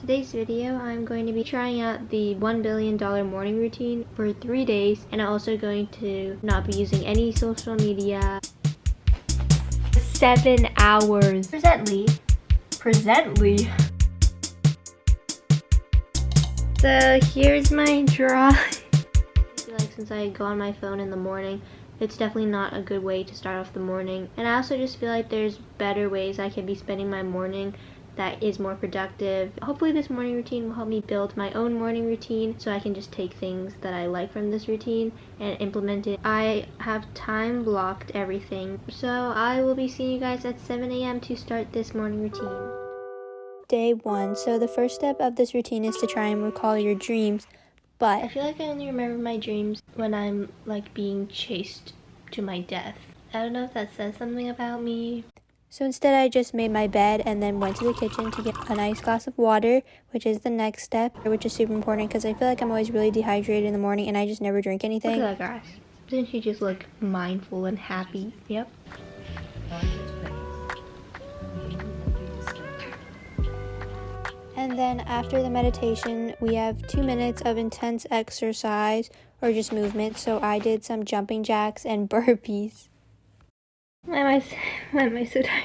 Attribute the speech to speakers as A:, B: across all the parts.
A: Today's video, I'm going to be trying out the $1 billion morning routine for 3 days, and I'm also going to not be using any social media. 7 hours. Presently. So here's my draw. I feel like since I go on my phone in the morning, it's definitely not a good way to start off the morning. And I also just feel like there's better ways I can be spending my morning that is more productive. Hopefully this morning routine will help me build my own morning routine so I can just take things that I like from this routine and implement it. I have time blocked everything, so I will be seeing you guys at 7 a.m. to start this morning routine. Day 1. So the first step of this routine is to try and recall your dreams, but I feel like I only remember my dreams when I'm like being chased to my death. I don't know if that says something about me. So instead I just made my bed and then went to the kitchen to get a nice glass of water, which is the next step, which is super important because I feel like I'm always really dehydrated in the morning and I just never drink anything. Look at that, guys. Doesn't she just look mindful and happy? Yep. And then after the meditation, we have 2 minutes of intense exercise or just movement. So I did some jumping jacks and burpees. Why am I so tired?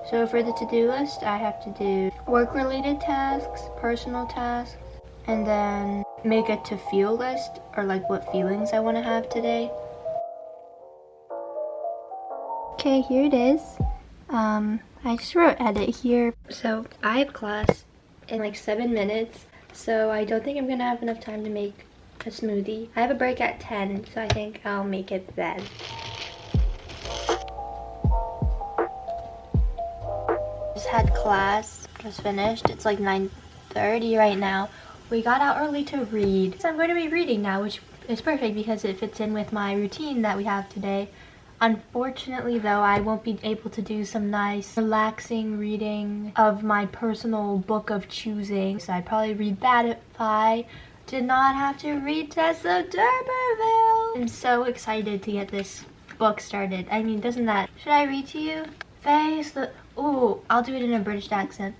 A: So for the to-do list, I have to do work-related tasks, personal tasks, and then make a to-feel list, or like what feelings I want to have today. Okay, here it is. I just wrote edit here. So I have class in like 7 minutes, so I don't think I'm gonna have enough time to make a smoothie. I have a break at 10, so I think I'll make it then. Just had class, just finished. It's like 9:30 right now. We got out early to read. So I'm going to be reading now, which is perfect because it fits in with my routine that we have today. Unfortunately though, I won't be able to do some nice relaxing reading of my personal book of choosing. So I'd probably read that if I did not have to read Tessa of D'Urberville. I'm so excited to get this book started. I mean, doesn't that... Should I read to you? Ooh, I'll do it in a British accent.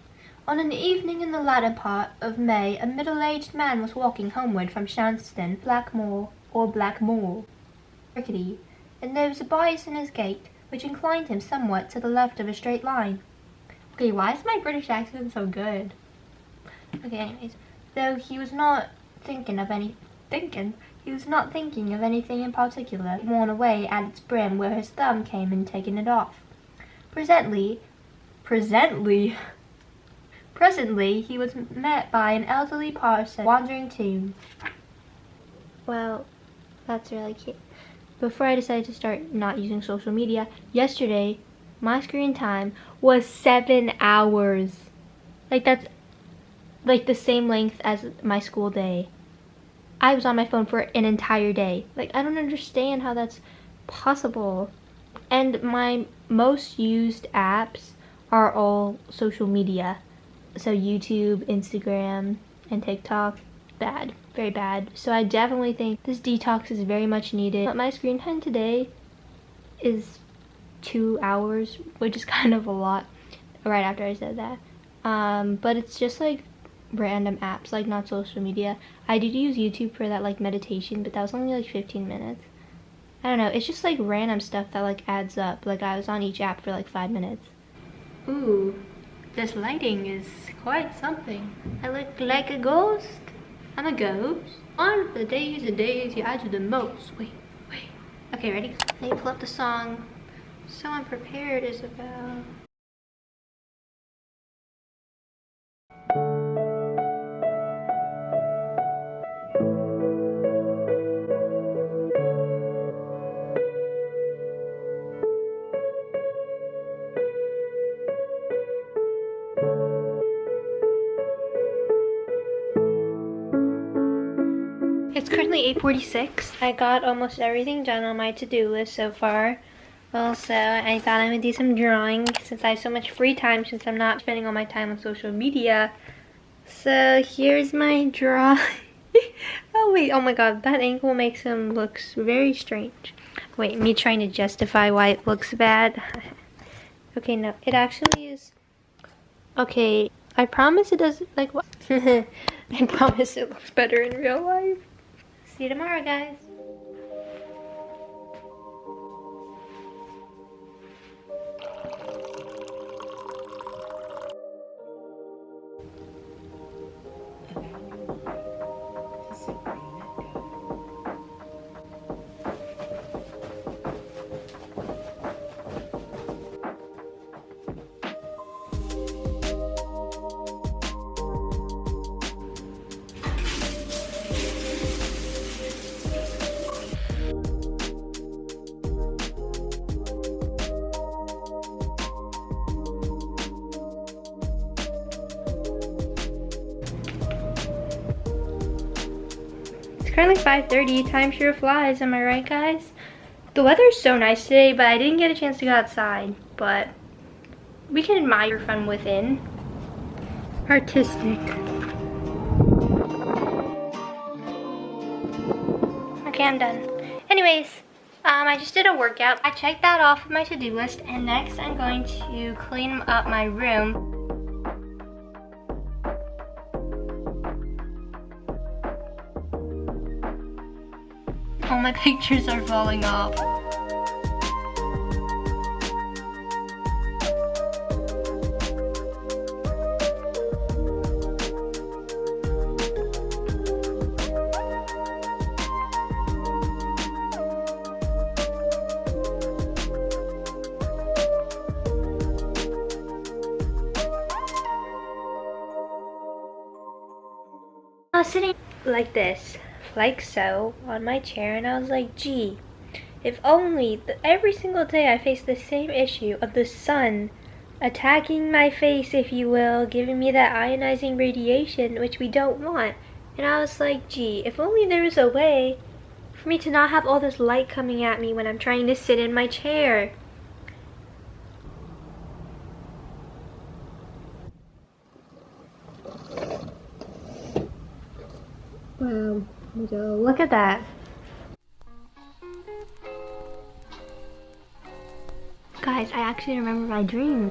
A: On an evening in the latter part of May, a middle-aged man was walking homeward from Shanstone, Blackmoor, Rickety, and there was a bias in his gait, which inclined him somewhat to the left of a straight line. Okay, why is my British accent so good? Okay, anyways, though he was not thinking of anything in particular, worn away at its brim where his thumb came in taking it off. Presently, he was met by an elderly parson wandering too. Well, that's really cute. Before I decided to start not using social media, yesterday, my screen time was 7 hours. Like, that's like the same length as my school day. I was on my phone for an entire day. Like, I don't understand how that's possible. And my most used apps are all social media. So YouTube, Instagram, and TikTok. Bad. Very bad. So I definitely think this detox is very much needed. But my screen time today is 2 hours, which is kind of a lot right after I said that. But it's just like random apps, like not social media. I did use YouTube for that like meditation, but that was only like 15 minutes. I don't know, it's just like random stuff that like adds up. Like I was on each app for like 5 minutes. Ooh, this lighting is quite something. I look like a ghost. I'm a ghost. On the days and days you do the most. Wait. Okay, ready? Let me pull up the song. So Unprepared, Isabel. It's currently 8:46. I got almost everything done on my to-do list so far. Also, I thought I would do some drawing since I have so much free time since I'm not spending all my time on social media. So here's my drawing. Oh wait, oh my god, that angle makes him look very strange. Wait, me trying to justify why it looks bad. Okay, no, it actually is. Okay, I promise it doesn't, like, what? I promise it looks better in real life. See you tomorrow, guys. It's currently 5:30, time sure flies, am I right, guys? The weather's so nice today, but I didn't get a chance to go outside, but we can admire from within. Artistic. Okay, I'm done. Anyways, I just did a workout. I checked that off of my to-do list, and next I'm going to clean up my room. All my pictures are falling off. I was sitting like this, like so, on my chair, and I was like, gee, if only every single day I face the same issue of the sun attacking my face, if you will, giving me that ionizing radiation, which we don't want. And I was like, gee, if only there was a way for me to not have all this light coming at me when I'm trying to sit in my chair. Wow, look at that. Guys, I actually remember my dream.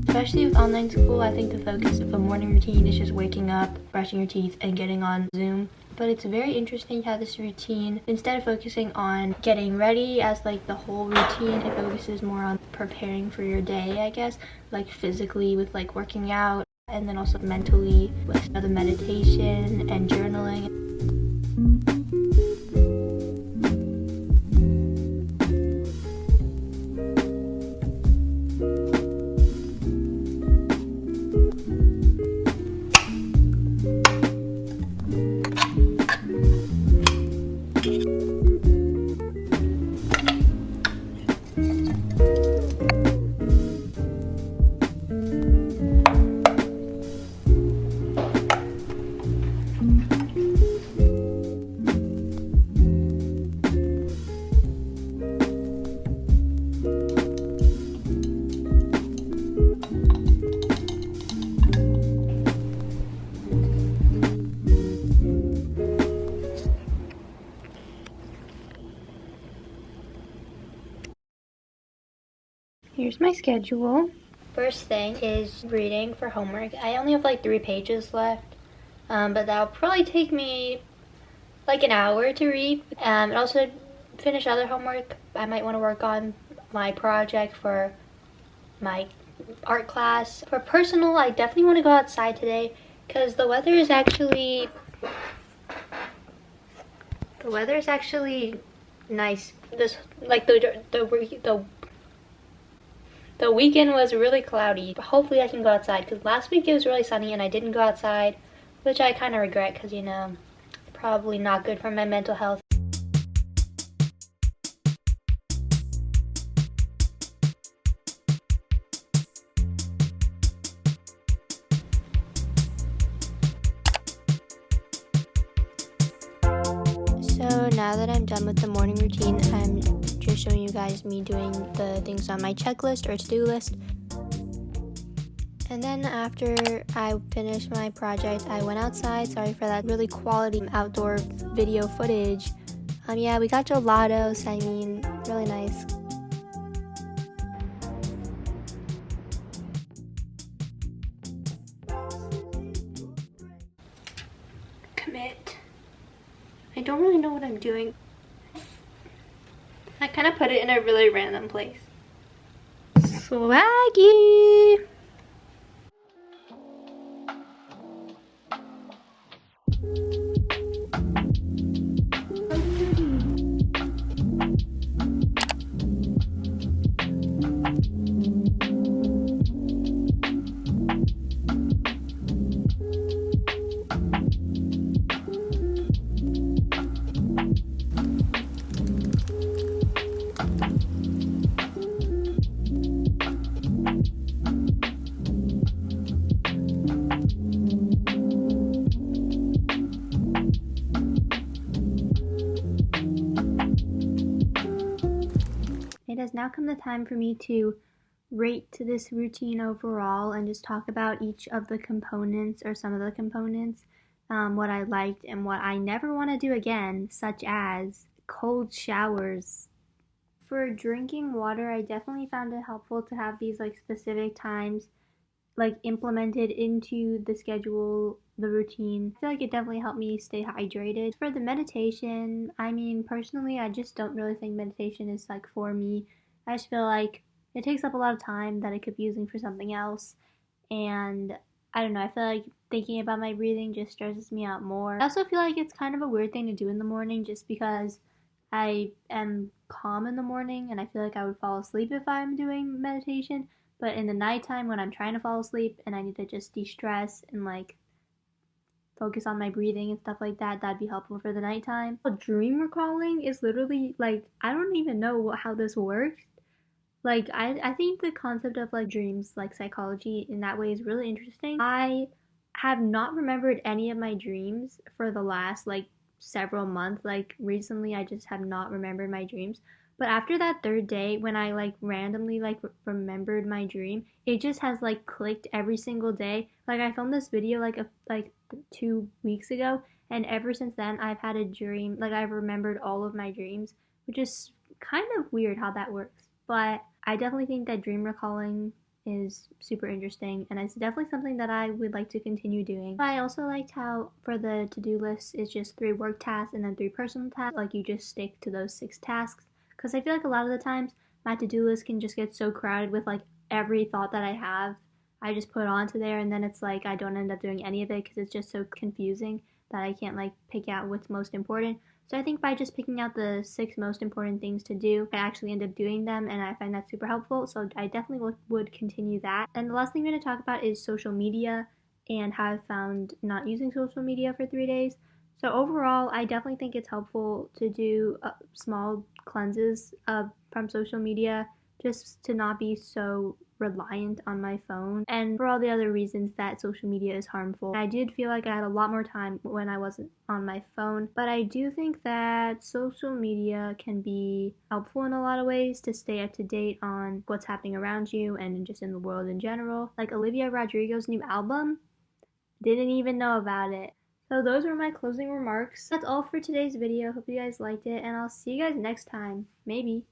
A: Especially with online school, I think the focus of a morning routine is just waking up, brushing your teeth, and getting on Zoom. But it's very interesting how this routine, instead of focusing on getting ready as like the whole routine, it focuses more on preparing for your day, I guess, like physically with like working out, and then also mentally with the meditation and journaling. Here's my schedule. First thing is reading for homework. I only have like 3 pages left, but that'll probably take me like an hour to read. And also finish other homework. I might want to work on my project for my art class. For personal, I definitely want to go outside today because the weather is actually nice. This like the weekend was really cloudy. Hopefully I can go outside because last week it was really sunny and I didn't go outside, which I kind of regret because, you know, probably not good for my mental health. So now that I'm done with the morning routine, I'm just showing you guys me doing the things on my checklist or to-do list. And then after I finished my project, I went outside. Sorry for that really quality outdoor video footage. Yeah, we got gelatos. I mean, really nice. Commit. I don't really know what I'm doing. I kind of put it in a really random place. Swaggy! It has now come the time for me to rate this routine overall and just talk about each of the components or some of the components, what I liked and what I never want to do again, such as cold showers. For drinking water, I definitely found it helpful to have these like specific times like implemented into the schedule, the routine. I feel like it definitely helped me stay hydrated. For the meditation, I mean, personally, I just don't really think meditation is like for me. I just feel like it takes up a lot of time that I could be using for something else. And I don't know, I feel like thinking about my breathing just stresses me out more. I also feel like it's kind of a weird thing to do in the morning just because I am calm in the morning and I feel like I would fall asleep if I'm doing meditation. But in the nighttime when I'm trying to fall asleep and I need to just de-stress and like focus on my breathing and stuff like that, that'd be helpful for the nighttime. Dream recalling is literally like, I don't even know how this works. Like, I think the concept of like dreams, like psychology in that way is really interesting. I have not remembered any of my dreams for the last like several months. Like recently I just have not remembered my dreams. But after that third day, when I like randomly like remembered my dream, it just has like clicked every single day. Like I filmed this video like 2 weeks ago, and ever since then I've had a dream. Like I've remembered all of my dreams, which is kind of weird how that works. But I definitely think that dream recalling is super interesting, and it's definitely something that I would like to continue doing. But I also liked how for the to-do list it's just 3 work tasks and then 3 personal tasks. Like you just stick to those 6 tasks. Because I feel like a lot of the times my to-do list can just get so crowded with like every thought that I have, I just put onto there, and then it's like I don't end up doing any of it because it's just so confusing that I can't like pick out what's most important. So I think by just picking out the 6 most important things to do, I actually end up doing them, and I find that super helpful. So I definitely would continue that. And the last thing I'm going to talk about is social media and how I found not using social media for 3 days. So overall, I definitely think it's helpful to do small cleanses from social media just to not be so reliant on my phone, and for all the other reasons that social media is harmful. I did feel like I had a lot more time when I wasn't on my phone, but I do think that social media can be helpful in a lot of ways to stay up to date on what's happening around you and just in the world in general. Like Olivia Rodrigo's new album, didn't even know about it. So those were my closing remarks. That's all for today's video. Hope you guys liked it, and I'll see you guys next time. Maybe.